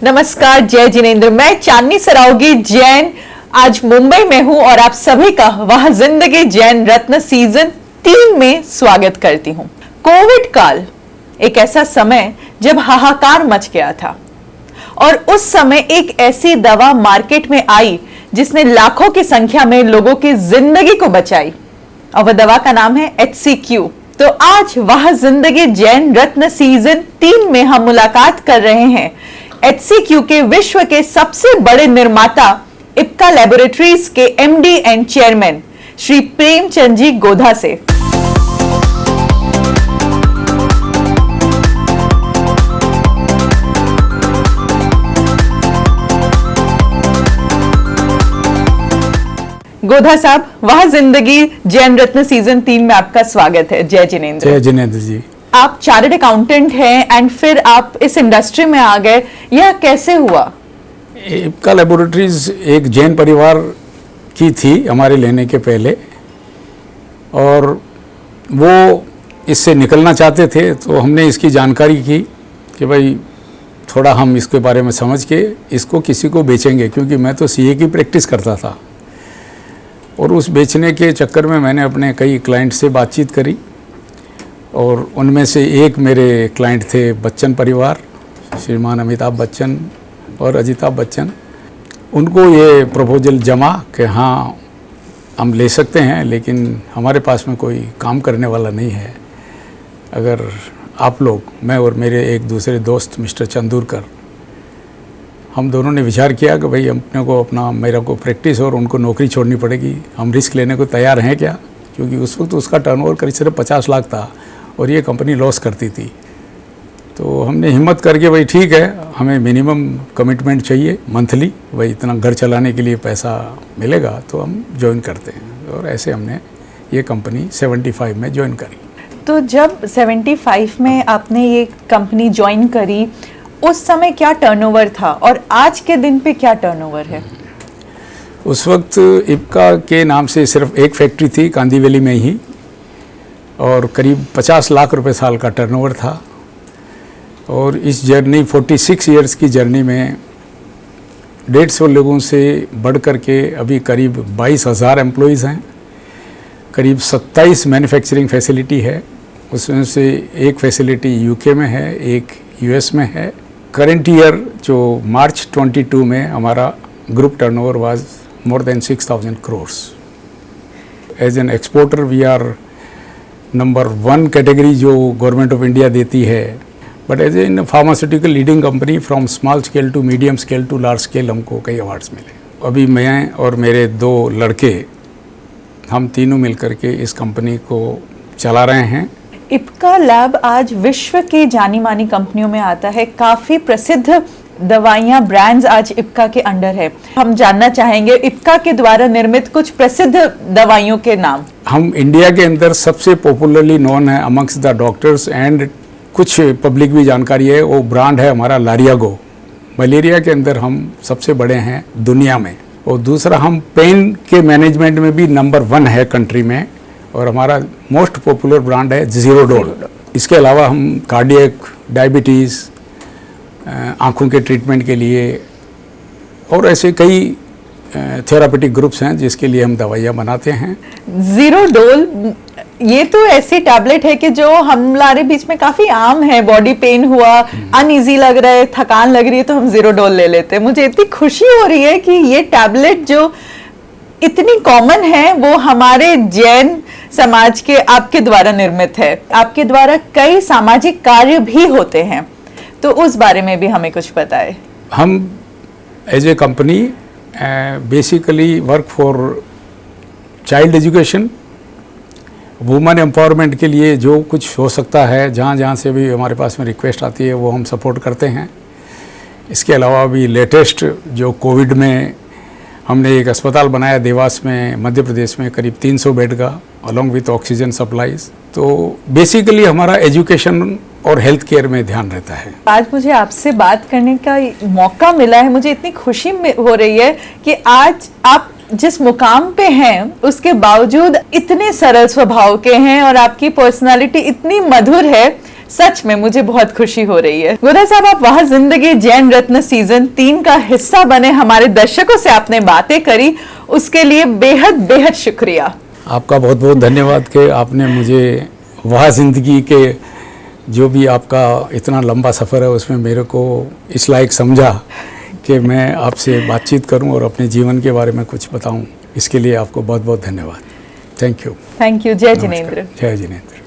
नमस्कार, जय जिनेंद्र। मैं चांदनी सरावगी जैन आज मुंबई में हूं और आप सभी का वह जिंदगी जैन रत्न सीजन 3 में स्वागत करती हूं। कोविड काल एक ऐसा समय जब हाहाकार मच गया था और उस समय एक ऐसी दवा मार्केट में आई जिसने लाखों की संख्या में लोगों की जिंदगी को बचाई और वह दवा का नाम है HCQ। तो आज वह जिंदगी जैन रत्न सीजन 3 में हम मुलाकात कर रहे हैं HCQ के विश्व के सबसे बड़े निर्माता इप्का लैबोरेटरीज के MD and chairman Shri Premchand ji Godha से। गोधा साहब, वह जिंदगी जैन रत्न सीजन 3 में आपका स्वागत है। जय जिनेंद्र। जय जिनेंद्र जी। आप चार्टर्ड अकाउंटेंट हैं एंड फिर आप इस इंडस्ट्री में आ गए, यह कैसे हुआ? इप्का लैबोरेटरीज एक जैन परिवार की थी हमारे लेने के पहले, और वो इससे निकलना चाहते थे। तो हमने इसकी जानकारी की कि भाई थोड़ा हम इसके बारे में समझ के इसको किसी को बेचेंगे, क्योंकि मैं तो CA की प्रैक्टिस करता था और उस बेचने के चक्कर में मैंने अपने कई क्लाइंट से बातचीत करी और उनमें से एक मेरे क्लाइंट थे बच्चन परिवार, श्रीमान अमिताभ बच्चन और अजिताभ बच्चन। उनको ये प्रपोजल जमा कि हाँ हम ले सकते हैं, लेकिन हमारे पास में कोई काम करने वाला नहीं है। अगर आप लोग, मैं और मेरे एक दूसरे दोस्त मिस्टर चंदूरकर, हम दोनों ने विचार किया कि भाई अपने को मेरा को प्रैक्टिस और उनको नौकरी छोड़नी पड़ेगी, हम रिस्क लेने को तैयार हैं क्या? क्योंकि उस वक्त उसका टर्नओवर करीब सिर्फ 50 लाख था और ये कंपनी लॉस करती थी। तो हमने हिम्मत करके भाई ठीक है, हमें मिनिमम कमिटमेंट चाहिए मंथली, भाई इतना घर चलाने के लिए पैसा मिलेगा तो हम ज्वाइन करते हैं। और ऐसे हमने ये कंपनी 75 में ज्वाइन करी। तो जब 75 में आपने ये कंपनी ज्वाइन करी, उस समय क्या टर्नओवर था और आज के दिन पे क्या टर्नओवर है? उस वक्त इप्का के नाम से सिर्फ एक फैक्ट्री थी कांदी वैली में ही, और करीब 50 लाख रुपए साल का टर्नओवर था। और इस जर्नी 46 इयर्स की जर्नी में 150 लोगों से बढ़ कर के अभी करीब 22,000 एम्प्लॉइज़ हैं। करीब 27 मैन्युफैक्चरिंग फैसिलिटी है, उसमें से एक फैसिलिटी UK में है, एक US में है। करंट ईयर जो मार्च 22 में हमारा group turnover was more than 6,000 crores। As an exporter we are number 1 category जो गवर्नमेंट ऑफ इंडिया देती है, but as an pharmaceutical leading company from small scale to medium scale to large scale हमको कई awards मिले। अभी मैं और मेरे 2 लड़के, हम तीनों मिलकर के इस कंपनी को चला रहे हैं। इप्का लैब आज विश्व की जानी मानी कंपनियों में आता है। काफी प्रसिद्ध दवाइयां, ब्रांड्स आज इप्का के अंडर है। हम जानना चाहेंगे इप्का के द्वारा निर्मित कुछ प्रसिद्ध दवाइयों के नाम। हम इंडिया के अंदर सबसे पॉपुलरली नोन है अमंग्स द डॉक्टर्स एंड कुछ पब्लिक भी जानकारी है, वो ब्रांड है हमारा लारियागो। मलेरिया के अंदर हम सबसे बड़े हैं दुनिया में। और दूसरा, हम पेन के मैनेजमेंट में भी नंबर 1 है कंट्री में, और हमारा मोस्ट पॉपुलर ब्रांड है ज़ीरोडोल। इसके अलावा हम कार्डियक, डायबिटीज़, आँखों के ट्रीटमेंट के लिए और ऐसे कई थेरापेटिक ग्रुप्स हैं जिसके लिए हम दवाइयाँ बनाते हैं। ज़ीरोडोल ये तो ऐसी टैबलेट है कि जो हमारे बीच में काफी आम है। बॉडी पेन हुआ, अनईजी लग रहा है, थकान लग रही है, तो हम ज़ीरोडोल ले लेते हैं। मुझे इतनी खुशी हो रही है कि ये टैबलेट जो इतनी कॉमन है वो हमारे जैन समाज के आपके द्वारा निर्मित है। आपके द्वारा कई सामाजिक कार्य भी होते हैं, तो उस बारे में भी हमें कुछ बताएं। हम as a company basically work for child education, women empowerment के लिए जो कुछ हो सकता है, जहाँ जहाँ से भी हमारे पास में रिक्वेस्ट आती है वो हम सपोर्ट करते हैं। इसके अलावा भी लेटेस्ट जो कोविड में हमने एक अस्पताल बनाया देवास में, मध्य प्रदेश में, करीब 300 बेड का, अलॉन्ग विथ ऑक्सीजन सप्लाईज। तो बेसिकली हमारा एजुकेशन और हेल्थ केयर में ध्यान रहता है। आज मुझे आपसे बात करने का मौका मिला है, मुझे इतनी खुशी हो रही है कि आज आप जिस मुकाम पे हैं उसके बावजूद इतने सरल स्वभाव के हैं और आपकी पर्सनालिटी इतनी मधुर है सच में मुझे बहुत खुशी हो रही है। गोधा साहब, आप वहाँ जिंदगी जैन रत्न सीजन 3 का हिस्सा बने, हमारे दर्शकों से आपने बातें करी, उसके लिए बेहद बेहद शुक्रिया। आपका बहुत बहुत धन्यवाद कि आपने मुझे वह ज़िंदगी के जो भी आपका इतना लंबा सफ़र है उसमें मेरे को इस लायक समझा कि मैं आपसे बातचीत करूं और अपने जीवन के बारे में कुछ बताऊं। इसके लिए आपको बहुत बहुत धन्यवाद। Thank you. Thank you. जय जिनेंद्र। जय जिनेंद्र।